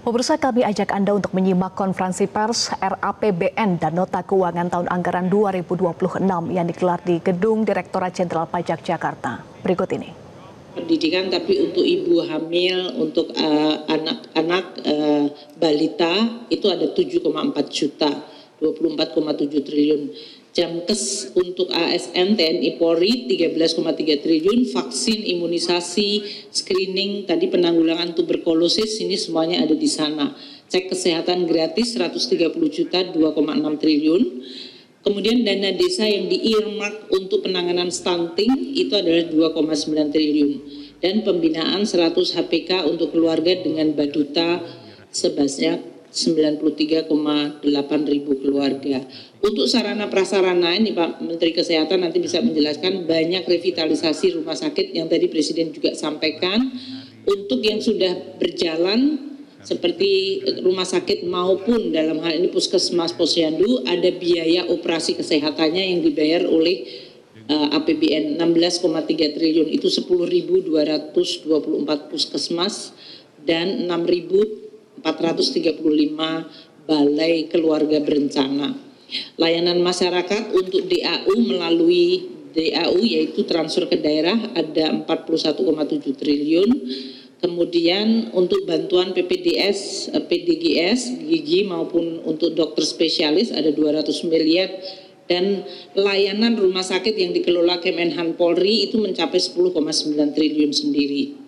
Pemirsa, kami ajak Anda untuk menyimak konferensi pers RAPBN dan Nota Keuangan Tahun Anggaran 2026 yang digelar di Gedung Direktorat Jenderal Pajak Jakarta. Berikut ini. Pendidikan tapi untuk ibu hamil, untuk anak-anak balita itu ada 7,4 juta, 24,7 triliun. Jamkes untuk ASN, TNI, Polri 13,3 triliun, vaksin, imunisasi, screening, tadi penanggulangan tuberkulosis, ini semuanya ada di sana. Cek kesehatan gratis 130 juta, 2,6 triliun. Kemudian dana desa yang di-earmark untuk penanganan stunting itu adalah 2,9 triliun. Dan pembinaan 100 HPK untuk keluarga dengan Baduta sebanyak 93,8 ribu keluarga. Untuk sarana prasarana ini Pak Menteri Kesehatan nanti bisa menjelaskan, banyak revitalisasi rumah sakit yang tadi Presiden juga sampaikan. Untuk yang sudah berjalan seperti rumah sakit maupun dalam hal ini puskesmas posyandu, ada biaya operasi kesehatannya yang dibayar oleh APBN 16,3 triliun, itu 10.224 puskesmas dan 6.435 balai keluarga berencana. Layanan masyarakat untuk DAU melalui DAU yaitu transfer ke daerah ada 41,7 triliun. Kemudian untuk bantuan PPDS, PDGS, gigi maupun untuk dokter spesialis ada 200 miliar. Dan layanan rumah sakit yang dikelola Kemenhan Polri itu mencapai 10,9 triliun sendiri.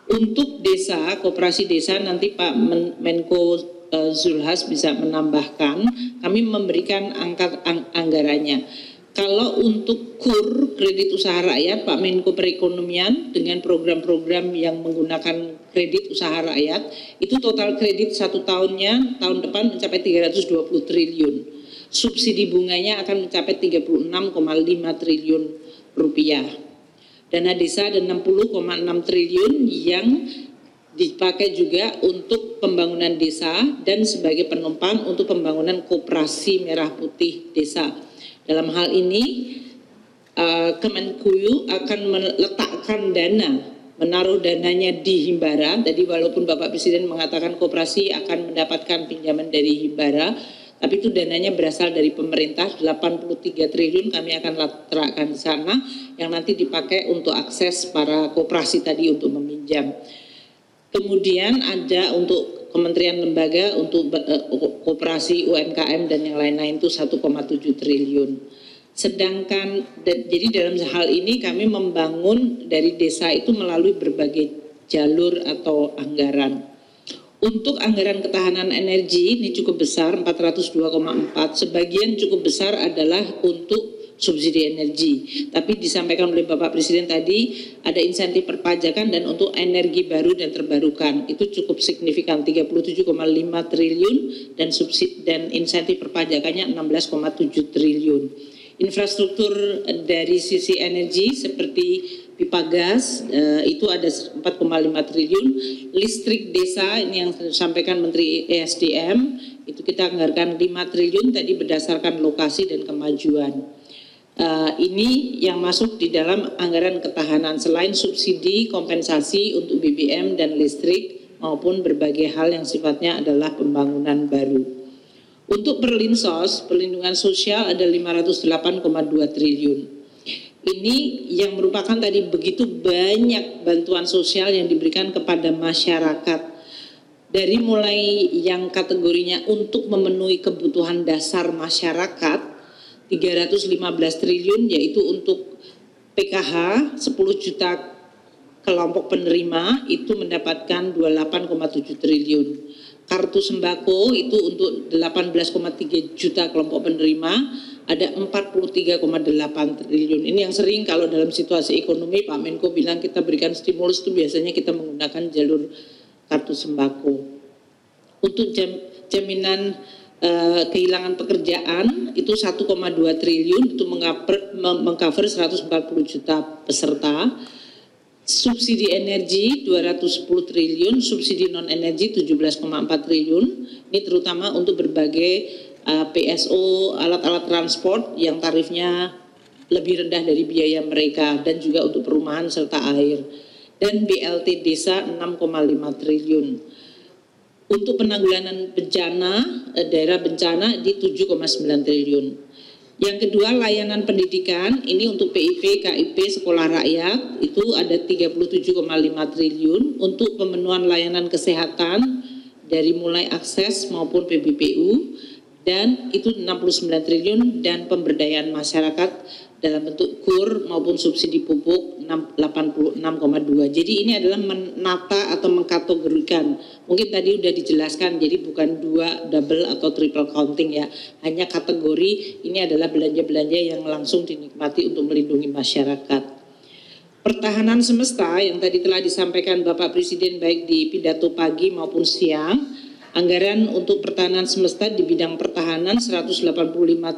Untuk desa, koperasi desa nanti Pak Menko Zulhas bisa menambahkan, kami memberikan anggarannya. Kalau untuk KUR, kredit usaha rakyat, Pak Menko Perekonomian dengan program-program yang menggunakan kredit usaha rakyat, itu total kredit satu tahunnya, tahun depan mencapai 320 triliun. Subsidi bunganya akan mencapai 36,5 triliun rupiah. Dana desa ada 60,6 triliun yang dipakai juga untuk pembangunan desa dan sebagai penopang untuk pembangunan koperasi merah putih desa. Dalam hal ini Kemenkuyu akan meletakkan dana, menaruh dananya di Himbara. Tadi walaupun Bapak Presiden mengatakan koperasi akan mendapatkan pinjaman dari Himbara, tapi itu dananya berasal dari pemerintah, 83 triliun kami akan letakkan di sana yang nanti dipakai untuk akses para koperasi tadi untuk meminjam. Kemudian ada untuk kementerian lembaga, untuk koperasi UMKM dan yang lain-lain itu 1,7 triliun. Sedangkan jadi dalam hal ini kami membangun dari desa itu melalui berbagai jalur atau anggaran. Untuk anggaran ketahanan energi ini cukup besar 402,4, sebagian cukup besar adalah untuk subsidi energi. Tapi disampaikan oleh Bapak Presiden tadi ada insentif perpajakan dan untuk energi baru dan terbarukan itu cukup signifikan 37,5 triliun dan subsidi dan insentif perpajakannya 16,7 triliun. Infrastruktur dari sisi energi seperti pipa gas itu ada 4,5 triliun. Listrik desa ini yang disampaikan Menteri ESDM itu kita anggarkan 5 triliun tadi berdasarkan lokasi dan kemajuan. Ini yang masuk di dalam anggaran ketahanan selain subsidi kompensasi untuk BBM dan listrik maupun berbagai hal yang sifatnya adalah pembangunan baru. Untuk perlinsos, perlindungan sosial ada 508,2 triliun. Ini yang merupakan tadi begitu banyak bantuan sosial yang diberikan kepada masyarakat. Dari mulai yang kategorinya untuk memenuhi kebutuhan dasar masyarakat 315 triliun yaitu untuk PKH 10 juta kelompok penerima itu mendapatkan 28,7 triliun. Kartu sembako itu untuk 18,3 juta kelompok penerima ada 43,8 triliun. Ini yang sering kalau dalam situasi ekonomi Pak Menko bilang kita berikan stimulus itu biasanya kita menggunakan jalur kartu sembako. Untuk jaminan kehilangan pekerjaan itu 1,2 triliun itu mengcover 140 juta peserta. Subsidi energi 210 triliun, subsidi non energi 17,4 triliun. Ini terutama untuk berbagai PSO, alat-alat transport yang tarifnya lebih rendah dari biaya mereka dan juga untuk perumahan serta air. Dan BLT desa 6,5 triliun. Untuk penanggulangan bencana, daerah bencana di 7,9 triliun. Yang kedua, layanan pendidikan, ini untuk PIP, KIP, sekolah rakyat, itu ada 37,5 triliun. Untuk pemenuhan layanan kesehatan, dari mulai akses maupun PBPU, dan itu 69 triliun, dan pemberdayaan masyarakat dalam bentuk KUR maupun subsidi pupuk 86,2. Jadi ini adalah menata atau mengkategorikan. Mungkin tadi udah dijelaskan, jadi bukan double atau triple counting ya. Hanya kategori, ini adalah belanja-belanja yang langsung dinikmati untuk melindungi masyarakat. Pertahanan semesta yang tadi telah disampaikan Bapak Presiden baik di pidato pagi maupun siang. Anggaran untuk pertahanan semesta di bidang pertahanan 185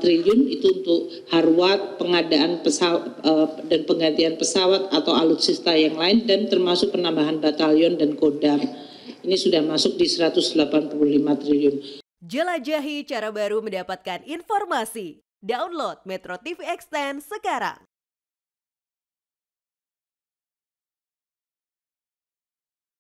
triliun itu untuk harwat, pengadaan pesawat dan penggantian pesawat atau alutsista yang lain, dan termasuk penambahan batalion dan kodam. Ini sudah masuk di 185 triliun. Jelajahi cara baru mendapatkan informasi. Download Metro TV Extend sekarang.